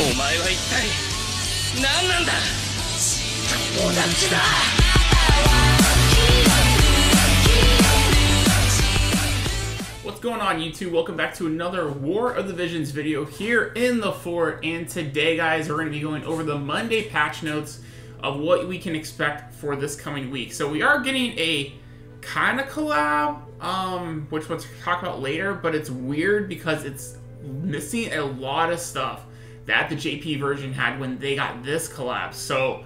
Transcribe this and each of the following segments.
お前は一体何なんだ。友達だ。What's going on, YouTube? Welcome back to another War of the Visions video here in the fort. And today, guys, we're going to be going over the Monday patch notes of what we can expect for this coming week. So we are getting a kind of collab, which we'll talk about later, but it's weird because it's missing a lot of stuff that the JP version had when they got this collab. So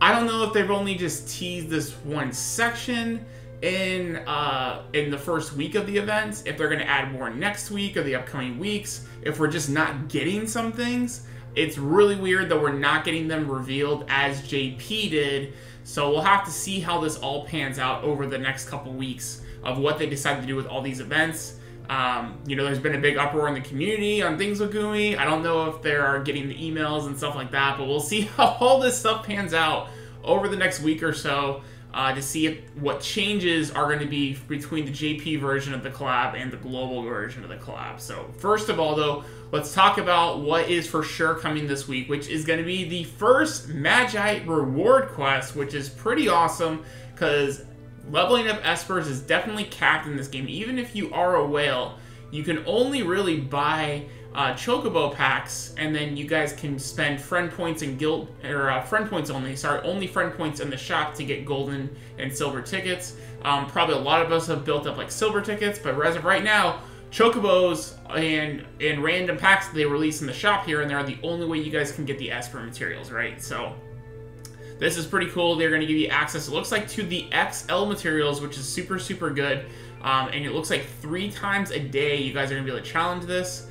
I don't know if they've only just teased this one section in the first week of the events, if they're going to add more next week or the upcoming weeks, if we're just not getting some things. It's really weird that we're not getting them revealed as JP did, so we'll have to see how this all pans out over the next couple weeks of what they decide to do with all these events. You know, there's been a big uproar in the community on things with GUI. I don't know if they are getting the emails and stuff like that, but we'll see how all this stuff pans out over the next week or so. To see what changes are going to be between the JP version of the collab and the global version of the collab. So first of all, though, let's talk about what is for sure coming this week, which is going to be the first Magi reward quest, which is pretty awesome because leveling up espers is definitely capped in this game. Even if you are a whale, you can only really buy chocobo packs, and then you guys can spend friend points and friend points only. Sorry, only friend points in the shop to get golden and silver tickets. Probably a lot of us have built up like silver tickets, but as of right now, chocobos and random packs that they release in the shop here and there are the only way you guys can get the esper materials, right? So this is pretty cool. They're going to give you access, it looks like, to the XL materials, which is super, super good. And it looks like 3 times a day you guys are going to be able to challenge this.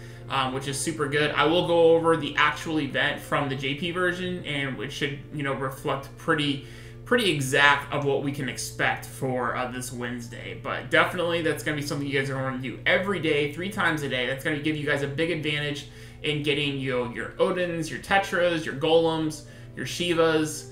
Which is super good. I will go over the actual event from the JP version, and which should, you know, reflect pretty exact of what we can expect for this Wednesday. But definitely that's going to be something you guys are going to do every day, 3 times a day. That's going to give you guys a big advantage in getting, you know, your Odins, your Tetras, your Golems, your Shivas,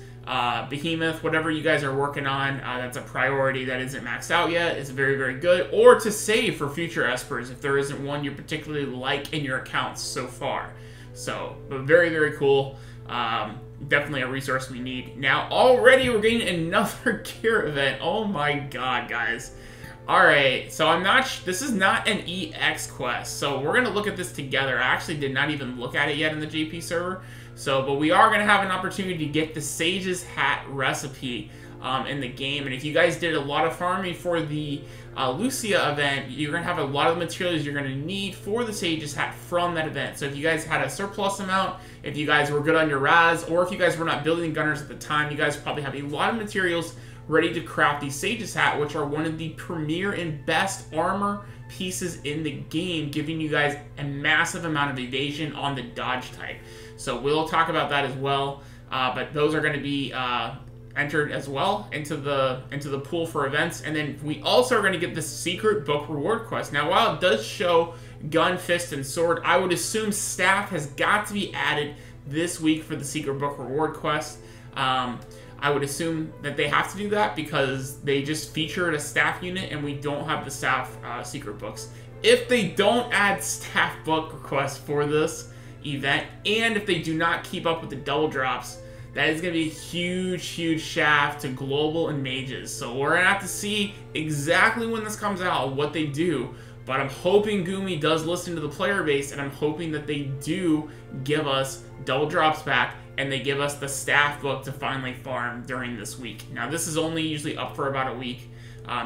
Behemoth, whatever you guys are working on. That's a priority that isn't maxed out yet. It's very, very good. Or to save for future espers if there isn't one you particularly like in your accounts so far. So, but very, very cool. Definitely a resource we need. Now, already we're getting another gear event. Oh my god, guys. Alright, so this is not an EX quest, so we're going to look at this together. I actually did not even look at it yet in the JP server. So, but we are going to have an opportunity to get the Sage's Hat recipe in the game. And if you guys did a lot of farming for the Lucia event, you're going to have a lot of the materials you're going to need for the Sage's Hat from that event. So if you guys had a surplus amount, if you guys were good on your Raz, or if you guys were not building gunners at the time, you guys probably have a lot of materials ready to craft the Sage's Hat, which are one of the premier and best armor pieces in the game, giving you guys a massive amount of evasion on the dodge type. So we'll talk about that as well, but those are going to be entered as well into the pool for events. And then we also are going to get the secret book reward quest. Now, while it does show gun, fist, and sword, I would assume staff has got to be added this week for the secret book reward quest. I would assume that they have to do that because they just featured a staff unit and we don't have the staff secret books. If they don't add staff book requests for this event, and if they do not keep up with the double drops, that is going to be a huge, huge shaft to global and mages. So we're going to have to see exactly when this comes out, what they do. But I'm hoping GUI does listen to the player base, and I'm hoping that they do give us double drops back, and they give us the staff book to finally farm during this week. Now, this is only usually up for about a week.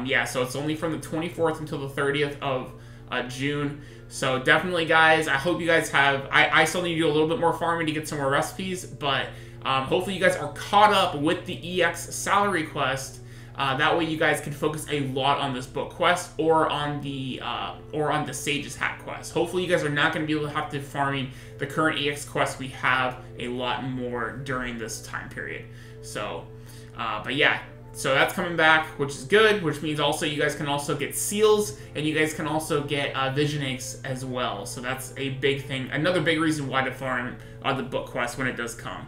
Yeah, so it's only from the 24th until the 30th of June. So definitely, guys, I hope you guys have... I still need to do a little bit more farming to get some more recipes, but hopefully you guys are caught up with the EX salary quest. That way you guys can focus a lot on this book quest or on the Sage's Hat quest. Hopefully you guys are not going to be able to have to farming the current EX quest we have a lot more during this time period. So, but yeah, so that's coming back, which is good, which means also you guys can also get seals, and you guys can also get vision eggs as well. So that's a big thing, another big reason why to farm the book quest when it does come.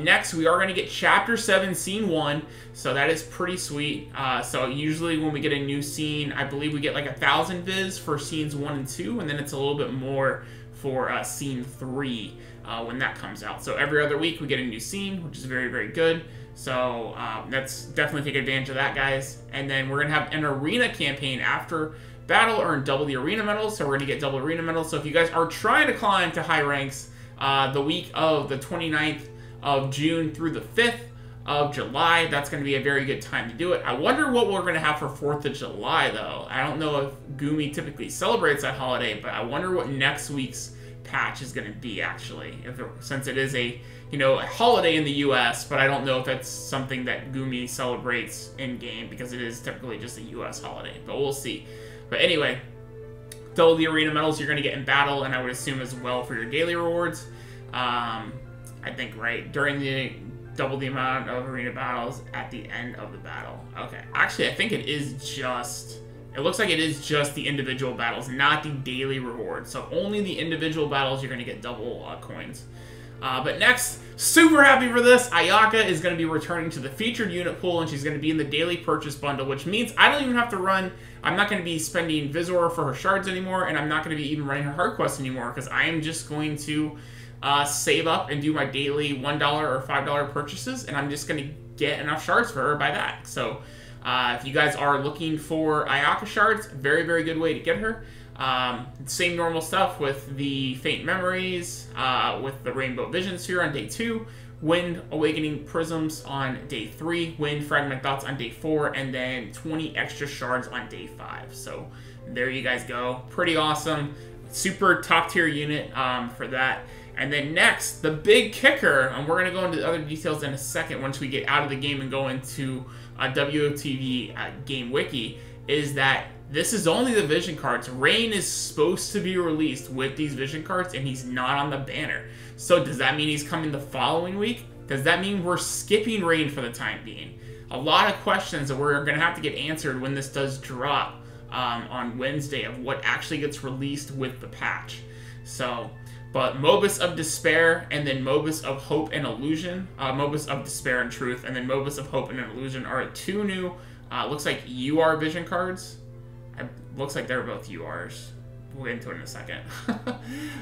Next, we are going to get Chapter 7, Scene 1, so that is pretty sweet. So usually when we get a new scene, I believe we get like 1,000 viz for Scenes 1 and 2, and then it's a little bit more for Scene 3. when that comes out. So every other week we get a new scene, which is very, very good. So let's definitely take advantage of that, guys. And then we're going to have an arena campaign after battle, earn double the arena medals. So we're going to get double arena medals. So if you guys are trying to climb to high ranks the week of the 29th of June through the 5th of July, that's going to be a very good time to do it. I wonder what we're going to have for 4th of July, though. I don't know if Gumi typically celebrates that holiday, but I wonder what next week's patch is going to be, actually, since it is a holiday in the US, but I don't know if that's something that Gumi celebrates in game, because it is typically just a US holiday, but we'll see. But anyway, double the arena medals you're going to get in battle, and I would assume as well for your daily rewards. I think, right, during the double the amount of arena battles at the end of the battle. Okay, actually, I think it looks like it is just the individual battles, not the daily rewards. So only the individual battles, you're going to get double coins. But next, super happy for this, Ayaka is going to be returning to the featured unit pool, and she's going to be in the daily purchase bundle, which means I don't even have to run. I'm not going to be spending Visor for her shards anymore, and I'm not going to be even running her hard quest anymore, because I am just going to save up and do my daily $1 or $5 purchases, and I'm just going to get enough shards for her by that. So if you guys are looking for Ayaka shards, very, very good way to get her. Same normal stuff with the Faint Memories, with the Rainbow Vision Sphere on day 2, Wind Awakening Prisms on day 3, Wind Fragment Dots on day 4, and then 20 extra shards on day 5. So there you guys go. Pretty awesome. Super top tier unit for that. And then next, the big kicker, and we're going to go into the other details in a second once we get out of the game and go into WOTV Game Wiki, is that this is only the vision cards. Rain is supposed to be released with these vision cards, and he's not on the banner. So does that mean he's coming the following week? Does that mean we're skipping Rain for the time being? A lot of questions that we're going to have to get answered when this does drop on Wednesday of what actually gets released with the patch. So, but Mobus of Despair, and then Mobus of Hope and Illusion, Mobus of Despair and Truth, and then Mobus of Hope and Illusion are 2 new, looks like UR vision cards. Looks like they're both URs. We'll get into it in a second.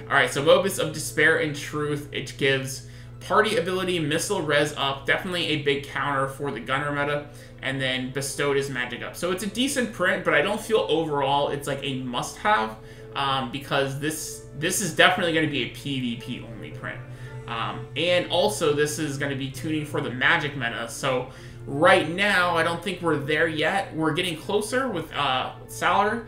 Alright, so Mobus of Despair and Truth, it gives party ability, missile res up, definitely a big counter for the gunner meta, and then bestowed is magic up. So it's a decent print, but I don't feel overall it's like a must-have, because this is definitely going to be a PvP only print. And also this is going to be tuning for the magic meta, so right now I don't think we're there yet. We're getting closer with Salary.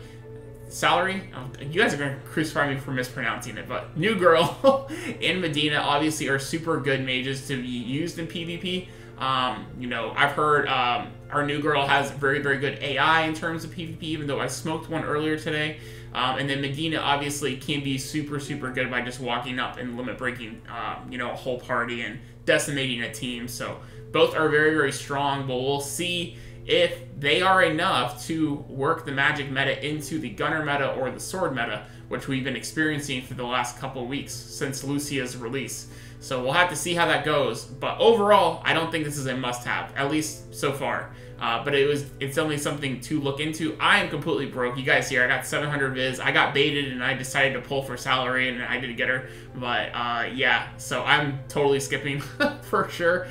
You guys are going to crucify me for mispronouncing it, but New Girl and Medina obviously are super good mages to be used in PvP. I've heard our New Girl has very, very good AI in terms of PvP, even though I smoked one earlier today. And then Medina obviously can be super, super good by just walking up and limit breaking, a whole party and decimating a team. So both are very, very strong, but we'll see if they are enough to work the magic meta into the gunner meta or the sword meta, which we've been experiencing for the last couple weeks since Lucia's release. So we'll have to see how that goes. But overall, I don't think this is a must-have, at least so far. But it's only something to look into. I am completely broke. You guys here, I got 700 viz. I got baited and I decided to pull for Salary and I did get her. But yeah, so I'm totally skipping for sure.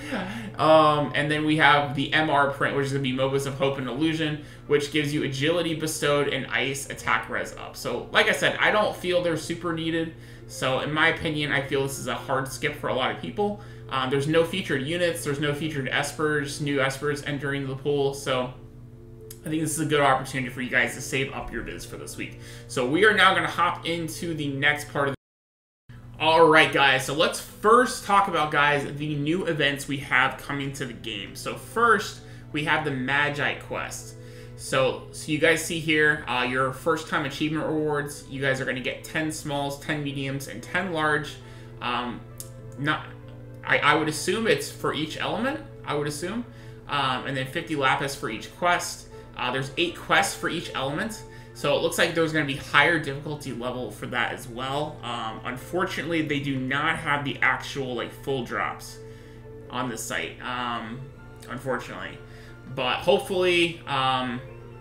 And then we have the MR print, which is going to be Mobus of Hope and Illusion, which gives you agility bestowed and ice attack res up. So like I said, I don't feel they're super needed. So in my opinion, I feel this is a hard skip for a lot of people. There's no featured units, there's no featured espers, new espers entering the pool, so I think this is a good opportunity for you guys to save up your viz for this week. So we are now going to hop into the next part of the... Alright guys, so let's first talk about, guys, the new events we have coming to the game. So first, we have the Magi Quest. So you guys see here, your first time achievement rewards, you guys are going to get 10 smalls, 10 mediums, and 10 large. I would assume it's for each element, I would assume. And then 50 lapis for each quest. There's 8 quests for each element. So it looks like there's going to be higher difficulty level for that as well. Unfortunately, they do not have the actual full drops on the site, unfortunately. But hopefully,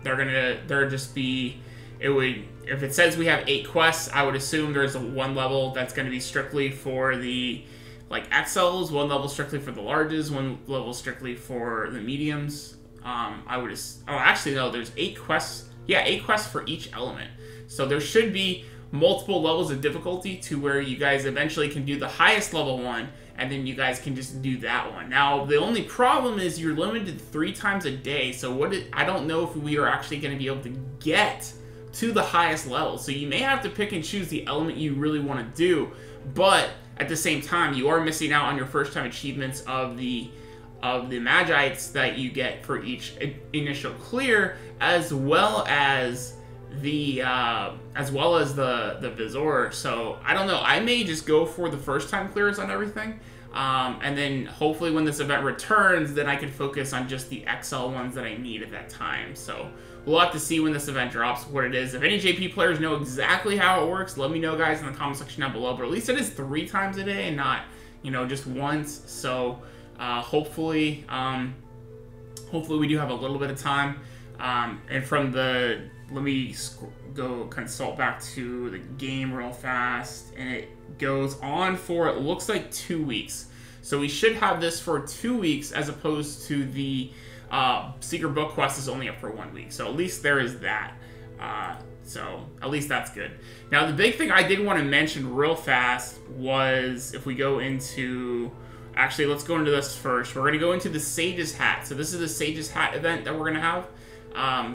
they're just be it would, if it says we have 8 quests, I would assume there's one level that's going to be strictly for the like XLs, one level strictly for the larges, one level strictly for the mediums. I would, oh, actually no, there's 8 quests. Yeah, 8 quests for each element. So there should be multiple levels of difficulty to where you guys eventually can do the highest level one, and then you guys can just do that one. Now, the only problem is you're limited 3 times a day, so I don't know if we are actually going to be able to get to the highest level. So you may have to pick and choose the element you really want to do, but at the same time, you are missing out on your first time achievements of the Magites that you get for each initial clear, as well as the Visor. So I don't know, I may just go for the first time clears on everything, and then hopefully when this event returns, then I can focus on just the XL ones that I need at that time. So we'll have to see when this event drops what it is. If any JP players know exactly how it works, let me know, guys, in the comment section down below. But at least it is 3 times a day and not, you know, just once. So hopefully we do have a little bit of time. And from the, let me go consult back to the game real fast, and it goes on for, it looks like 2 weeks. So we should have this for 2 weeks, as opposed to the Secret Book Quest is only up for 1 week. So at least there is that. So at least that's good. Now the big thing I did want to mention real fast was, if we go into, actually let's go into this first. We're going to go into the Sage's Hat. So this is the Sage's Hat event that we're going to have.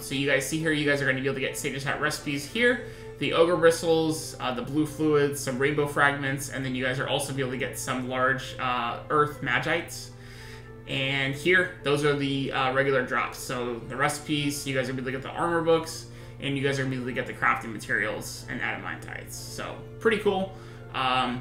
So you guys see here, you guys are going to be able to get Sage's Hat recipes here, the Ogre Bristles, the Blue Fluids, some Rainbow Fragments, and then you guys are also be able to get some large Earth Magites. And here, those are the regular drops. So the recipes, you guys are going to be able to get the armor books, and you guys are going to be able to get the crafting materials and adamantines. So pretty cool. And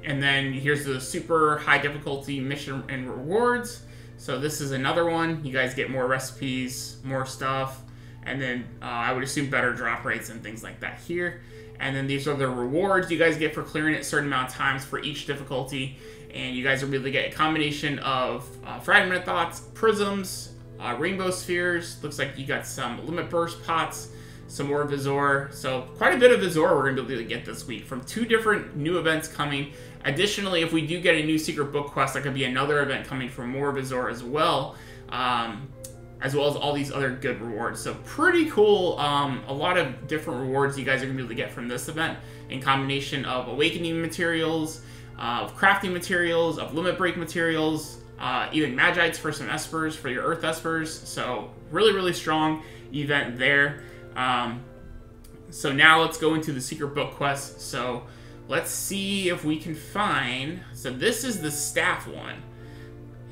then here's the super high difficulty mission and rewards. So this is another one. You guys get more recipes, more stuff, and then I would assume better drop rates and things like that here. And then these are the rewards you guys get for clearing it a certain amount of times for each difficulty. And you guys will be able to get a combination of Fragment of Thoughts, Prisms, Rainbow Spheres. Looks like you got some Limit Burst Pots, some more Visor. So quite a bit of Visor we're going to be able to get this week from 2 different new events coming. Additionally, if we do get a new Secret Book Quest, there could be another event coming for more Visor as well as all these other good rewards. So pretty cool. A lot of different rewards you guys are going to be able to get from this event, in combination of Awakening materials, of crafting materials, of limit break materials, even Magites for some Espers, for your Earth Espers. So really, really strong event there. So now let's go into the Secret Book Quest. So let's see if we can find, so this is the staff one.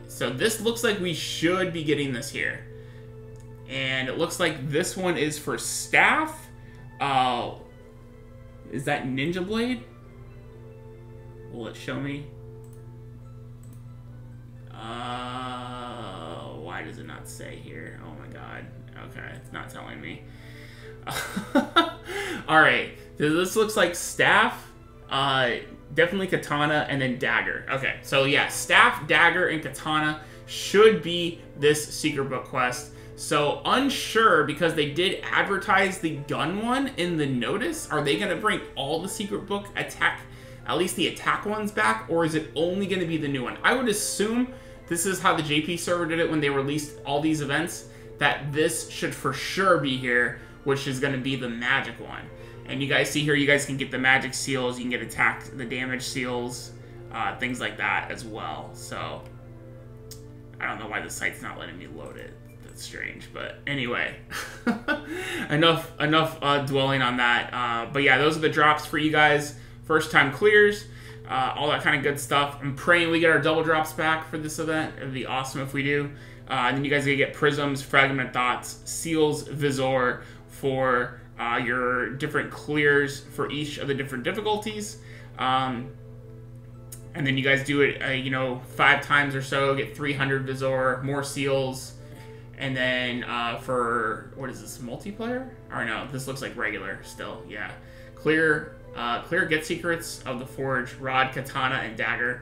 So this looks like we should be getting this here. And it looks like this one is for staff. Is that Ninja Blade? Will it show me? Why does it not say here? Oh my god. Okay, it's not telling me. Alright, so this looks like staff. Definitely katana, and then dagger. Okay, so yeah, staff, dagger, and katana should be this Secret Book Quest. So unsure, because they did advertise the gun one in the notice. Are they going to bring all the Secret Book attack, at least the attack ones back, or is it only going to be the new one? I would assume this is how the JP server did it when they released all these events, that this should for sure be here, which is going to be the magic one. And you guys see here, you guys can get the magic seals, you can get attack, the damage seals, things like that as well. So I don't know why the site's not letting me load it. That's strange, but anyway, enough dwelling on that. But yeah, those are the drops for you guys. First time clears, all that kind of good stuff. I'm praying we get our double drops back for this event. It'd be awesome if we do. And then you guys are gonna get Prisms, Fragment of Thoughts, Seals, Visor for your different clears for each of the different difficulties. And then you guys do it, you know, 5 times or so, get 300 Visor, more seals. And then for, what is this, multiplayer? Or no, this looks like regular still, yeah. Clear get secrets of the Forge, Rod, Katana, and Dagger,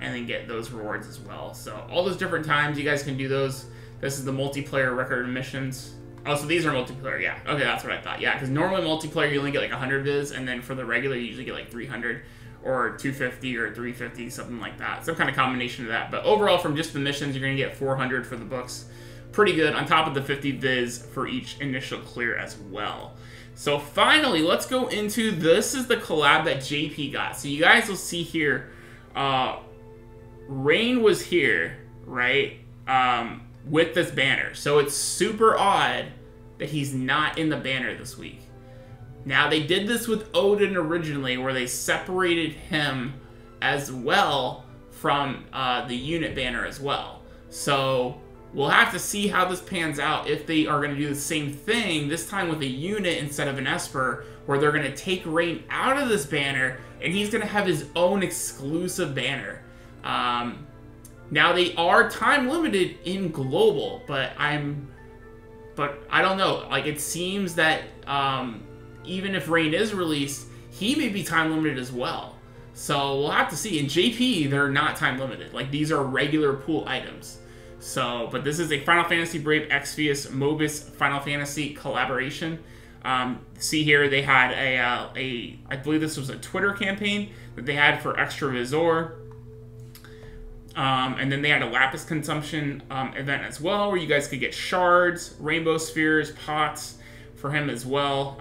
and then get those rewards as well. So all those different times, you guys can do those. This is the multiplayer record missions. Oh, so these are multiplayer, yeah. Okay, that's what I thought. Yeah, because normally multiplayer you only get like 100 viz, and then for the regular you usually get like 300 or 250 or 350, something like that. Some kind of combination of that. But overall, from just the missions, you're going to get 400 for the books. Pretty good, on top of the 50 viz for each initial clear as well. So finally, let's go into, this is the collab that JP got. So you guys will see here, Rain was here, right? With this banner. So it's super odd that he's not in the banner this week. Now, they did this with Odin originally, where they separated him as well from the unit banner as well. So we'll have to see how this pans out, if they are going to do the same thing, this time with a unit instead of an Esper, where they're going to take Rain out of this banner, and he's going to have his own exclusive banner. Now, they are time limited in global, but I don't know. Like, it seems that even if Rain is released, he may be time limited as well. So we'll have to see. In JP, they're not time limited. Like, these are regular pool items. So, but this is a Final Fantasy Brave Exvius Mobis Final Fantasy collaboration. See here, they had I believe this was a Twitter campaign that they had for Extra Visor. And then they had a Lapis consumption event as well, where you guys could get shards, rainbow spheres, pots for him as well.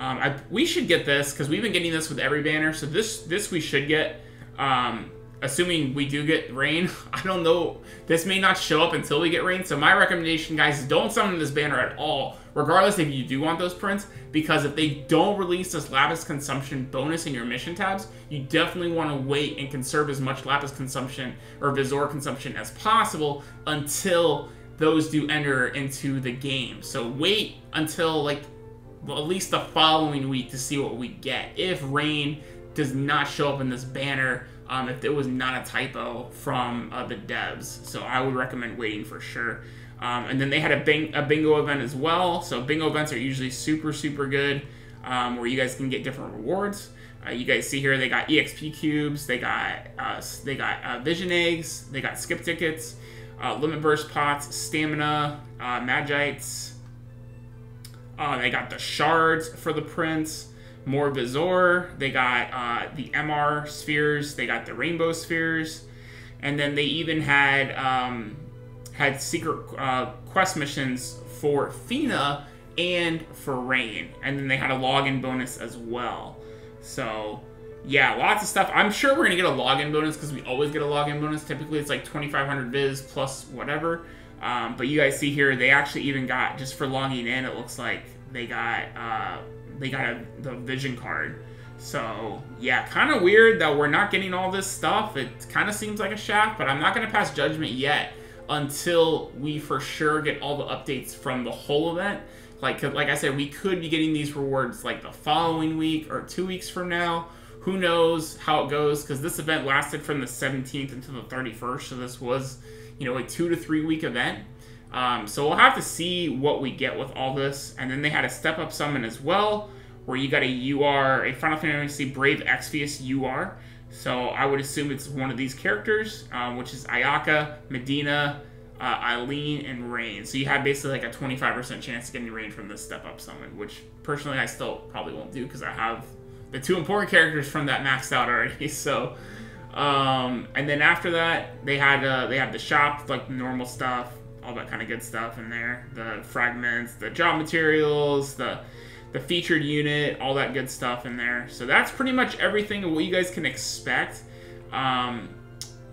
We should get this, because we've been getting this with every banner, so this we should get, assuming we do get Rain. I don't know, this may not show up until we get Rain, so my recommendation, guys, is don't summon this banner at all, regardless if you do want those prints, because if they don't release this Lapis consumption bonus in your mission tabs, you definitely want to wait and conserve as much Lapis consumption or Visor consumption as possible until those do enter into the game. So wait until, like, well, at least the following week to see what we get, if Rain does not show up in this banner, if it was not a typo from the devs. So I would recommend waiting for sure. And then they had a bingo event as well. So bingo events are usually super, super good, where you guys can get different rewards. You guys see here, they got EXP cubes, they got vision eggs, they got skip tickets, limit burst pots, stamina, magites. They got the shards for the prints, more Visor, they got the MR spheres, they got the rainbow spheres, and then they even had secret quest missions for Fina and for Rain, and then they had a login bonus as well. So yeah, lots of stuff. I'm sure we're gonna get a login bonus, because we always get a login bonus. Typically it's like 2,500 viz plus whatever. But you guys see here, they actually even got, just for logging in, it looks like they got the vision card. So yeah, kind of weird that we're not getting all this stuff. It kind of seems like a shaft, but I'm not going to pass judgment yet until we for sure get all the updates from the whole event. Like I said, we could be getting these rewards like the following week or 2 weeks from now. Who knows how it goes, because this event lasted from the 17th until the 31st, so this was, you know, a 2 to 3 week event. So we'll have to see what we get with all this. And then they had a step up summon as well, where you got a UR, a Final Fantasy Brave Exvius UR. So I would assume it's one of these characters, which is Ayaka, Medina, Eileen, and Rain. So you have basically like a 25% chance of getting Rain from this step up summon, which personally I still probably won't do, because I have the 2 important characters from that maxed out already. So, and then after that, they had the shop, like the normal stuff, all that kind of good stuff in there. The fragments, the job materials, the featured unit, all that good stuff in there. So that's pretty much everything of what you guys can expect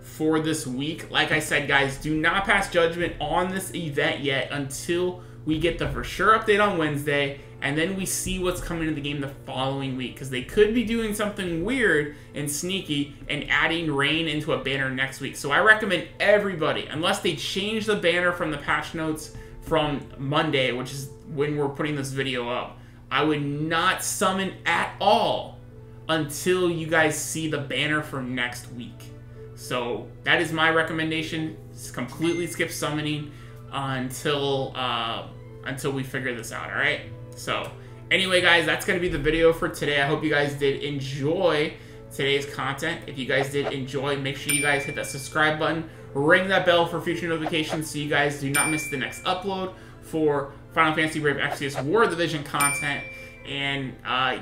for this week. Like I said, guys, do not pass judgment on this event yet until we get the for sure update on Wednesday, and then we see what's coming to the game the following week, because they could be doing something weird and sneaky and adding Rain into a banner next week. So I recommend everybody, unless they change the banner from the patch notes from Monday, which is when we're putting this video up, I would not summon at all until you guys see the banner for next week. So that is my recommendation. Just completely skip summoning until we figure this out, all right? So anyway, guys, that's going to be the video for today. I hope you guys did enjoy today's content. If you guys did enjoy, make sure you guys hit that subscribe button, ring that bell for future notifications so you guys do not miss the next upload for Final Fantasy Brave Exvius War of the Vision content. And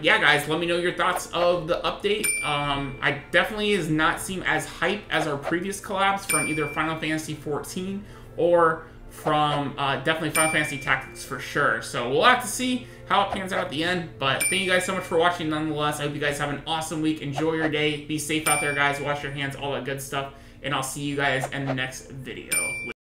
yeah, guys, let me know your thoughts of the update. I definitely does not seem as hype as our previous collabs from either Final Fantasy 14 or from definitely Final Fantasy Tactics for sure. So we'll have to see how it pans out at the end. But thank you guys so much for watching nonetheless. I hope you guys have an awesome week. Enjoy your day. Be safe out there, guys. Wash your hands, all that good stuff. And I'll see you guys in the next video.